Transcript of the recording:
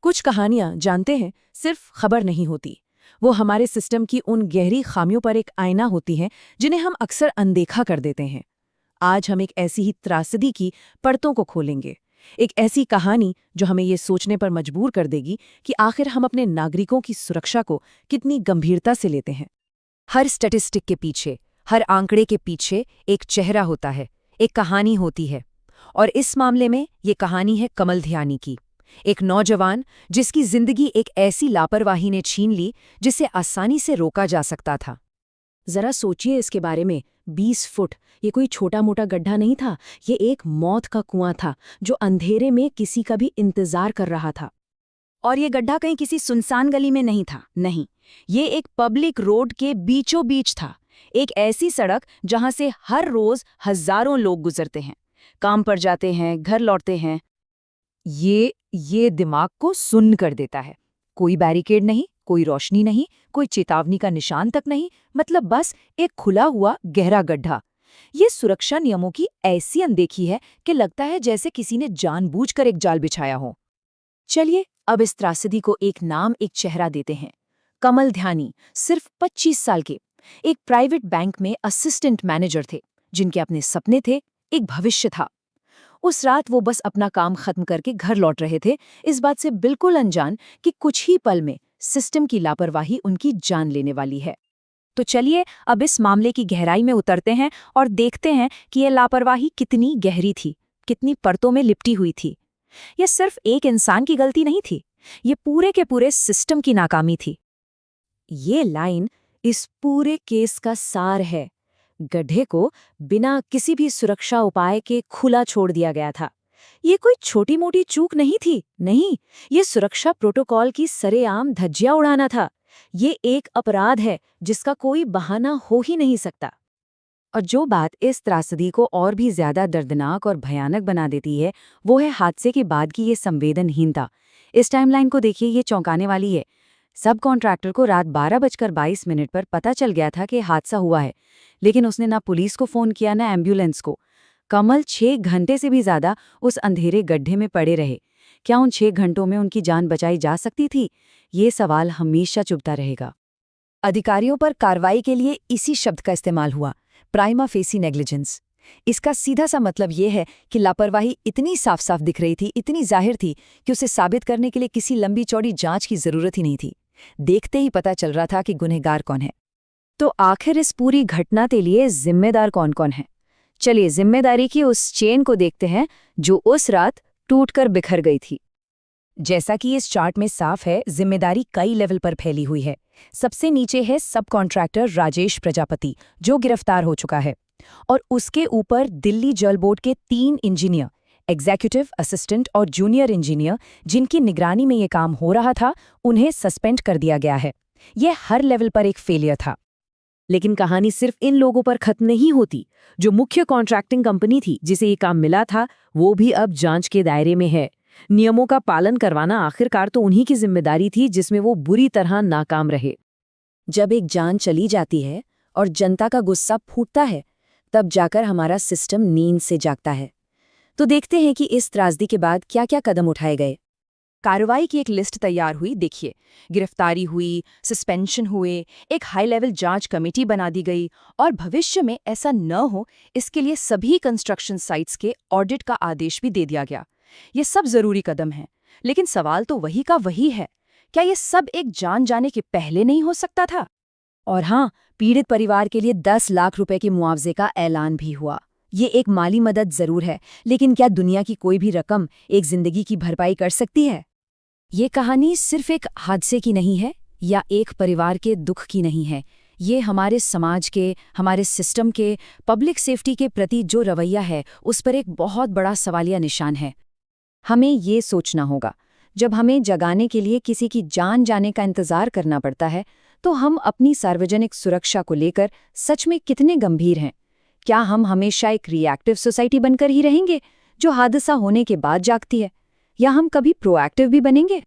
कुछ कहानियां, जानते हैं, सिर्फ खबर नहीं होती। वो हमारे सिस्टम की उन गहरी खामियों पर एक आईना होती हैं जिन्हें हम अक्सर अनदेखा कर देते हैं। आज हम एक ऐसी ही त्रासदी की परतों को खोलेंगे। एक ऐसी कहानी जो हमें ये सोचने पर मजबूर कर देगी कि आखिर हम अपने नागरिकों की सुरक्षा को कितनी गंभीरता से लेते हैं। हर स्टैटिस्टिक के पीछे, हर आंकड़े के पीछे एक चेहरा होता है, एक कहानी होती है। और इस मामले में ये कहानी है कमल ध्यानी की। एक नौजवान जिसकी जिंदगी एक ऐसी लापरवाही ने छीन ली जिसे आसानी से रोका जा सकता था। जरा सोचिए इसके बारे में। 20 फुट, ये कोई छोटा मोटा गड्ढा नहीं था। ये एक मौत का कुआं था जो अंधेरे में किसी का भी इंतजार कर रहा था। और ये गड्ढा कहीं किसी सुनसान गली में नहीं था, नहीं, ये एक पब्लिक रोड के बीचों बीच था। एक ऐसी सड़क जहां से हर रोज हजारों लोग गुजरते हैं, काम पर जाते हैं, घर लौटते हैं। ये दिमाग को सुन्न कर देता है। कोई बैरिकेड नहीं, कोई रोशनी नहीं, कोई चेतावनी का निशान तक नहीं, मतलब बस एक खुला हुआ गहरा गड्ढा। ये सुरक्षा नियमों की ऐसी अनदेखी है कि लगता है जैसे किसी ने जानबूझकर एक जाल बिछाया हो। चलिए अब इस त्रासदी को एक नाम, एक चेहरा देते हैं। कमल ध्यानी सिर्फ 25 साल के, एक प्राइवेट बैंक में असिस्टेंट मैनेजर थे, जिनके अपने सपने थे, एक भविष्य था। उस रात वो बस अपना काम खत्म करके घर लौट रहे थे, इस बात से बिल्कुल अनजान कि कुछ ही पल में सिस्टम की लापरवाही उनकी जान लेने वाली है। तो चलिए अब इस मामले की गहराई में उतरते हैं और देखते हैं कि यह लापरवाही कितनी गहरी थी, कितनी परतों में लिपटी हुई थी। यह सिर्फ एक इंसान की गलती नहीं थी, ये पूरे के पूरे सिस्टम की नाकामी थी। ये लाइन इस पूरे केस का सार है। गड्ढे को बिना किसी भी सुरक्षा उपाय के खुला छोड़ दिया गया था। ये कोई छोटी मोटी चूक नहीं थी, नहीं, ये सुरक्षा प्रोटोकॉल की सरेआम धज्जियां उड़ाना था। ये एक अपराध है जिसका कोई बहाना हो ही नहीं सकता। और जो बात इस त्रासदी को और भी ज्यादा दर्दनाक और भयानक बना देती है, वो है हादसे के बाद की ये संवेदनहीनता। इस टाइमलाइन को देखिए, ये चौंकाने वाली है। सब कॉन्ट्रैक्टर को रात 12:22 पर पता चल गया था कि हादसा हुआ है, लेकिन उसने ना पुलिस को फोन किया, ना एम्बुलेंस को। कमल 6 घंटे से भी ज्यादा उस अंधेरे गड्ढे में पड़े रहे। क्या उन 6 घंटों में उनकी जान बचाई जा सकती थी? ये सवाल हमेशा चुभता रहेगा। अधिकारियों पर कार्रवाई के लिए इसी शब्द का इस्तेमाल हुआ, प्राइमा फेसी नेग्लिजेंस। इसका सीधा सा मतलब ये है कि लापरवाही इतनी साफ साफ दिख रही थी, इतनी जाहिर थी कि उसे साबित करने के लिए किसी लंबी चौड़ी जांच की जरूरत ही नहीं थी। देखते ही पता चल रहा था कि गुनहगार कौन है। तो आखिर इस पूरी घटना के लिए जिम्मेदार कौन कौन है? चलिए जिम्मेदारी की उस चेन को देखते हैं जो उस रात टूटकर बिखर गई थी। जैसा कि इस चार्ट में साफ है, जिम्मेदारी कई लेवल पर फैली हुई है। सबसे नीचे है सब कॉन्ट्रैक्टर राजेश प्रजापति, जो गिरफ्तार हो चुका है। और उसके ऊपर दिल्ली जल बोर्ड के 3 इंजीनियर, एग्जीक्यूटिव असिस्टेंट और जूनियर इंजीनियर, जिनकी निगरानी में ये काम हो रहा था, उन्हें सस्पेंड कर दिया गया है। यह हर लेवल पर एक फेलियर था। लेकिन कहानी सिर्फ इन लोगों पर खत्म नहीं होती। जो मुख्य कॉन्ट्रैक्टिंग कंपनी थी जिसे ये काम मिला था, वो भी अब जांच के दायरे में है। नियमों का पालन करवाना आखिरकार तो उन्हीं की जिम्मेदारी थी, जिसमें वो बुरी तरह नाकाम रहे। जब एक जान चली जाती है और जनता का गुस्सा फूटता है, तब जाकर हमारा सिस्टम नींद से जागता है। तो देखते हैं कि इस त्रासदी के बाद क्या क्या कदम उठाए गए। कार्रवाई की एक लिस्ट तैयार हुई, देखिए। गिरफ्तारी हुई, सस्पेंशन हुए, एक हाई लेवल जांच कमेटी बना दी गई, और भविष्य में ऐसा न हो इसके लिए सभी कंस्ट्रक्शन साइट्स के ऑडिट का आदेश भी दे दिया गया। ये सब जरूरी कदम हैं, लेकिन सवाल तो वही का वही है, क्या ये सब एक जान जाने के पहले नहीं हो सकता था? और हाँ, पीड़ित परिवार के लिए 10 लाख रुपए के मुआवजे का ऐलान भी हुआ। ये एक माली मदद जरूर है, लेकिन क्या दुनिया की कोई भी रकम एक जिंदगी की भरपाई कर सकती है? ये कहानी सिर्फ एक हादसे की नहीं है, या एक परिवार के दुख की नहीं है। ये हमारे समाज के, हमारे सिस्टम के, पब्लिक सेफ्टी के प्रति जो रवैया है, उस पर एक बहुत बड़ा सवालिया निशान है। हमें ये सोचना होगा, जब हमें जगाने के लिए किसी की जान जाने का इंतजार करना पड़ता है, तो हम अपनी सार्वजनिक सुरक्षा को लेकर सच में कितने गंभीर हैं? क्या हम हमेशा एक रिएक्टिव सोसाइटी बनकर ही रहेंगे, जो हादसा होने के बाद जागती है, या हम कभी प्रोएक्टिव भी बनेंगे?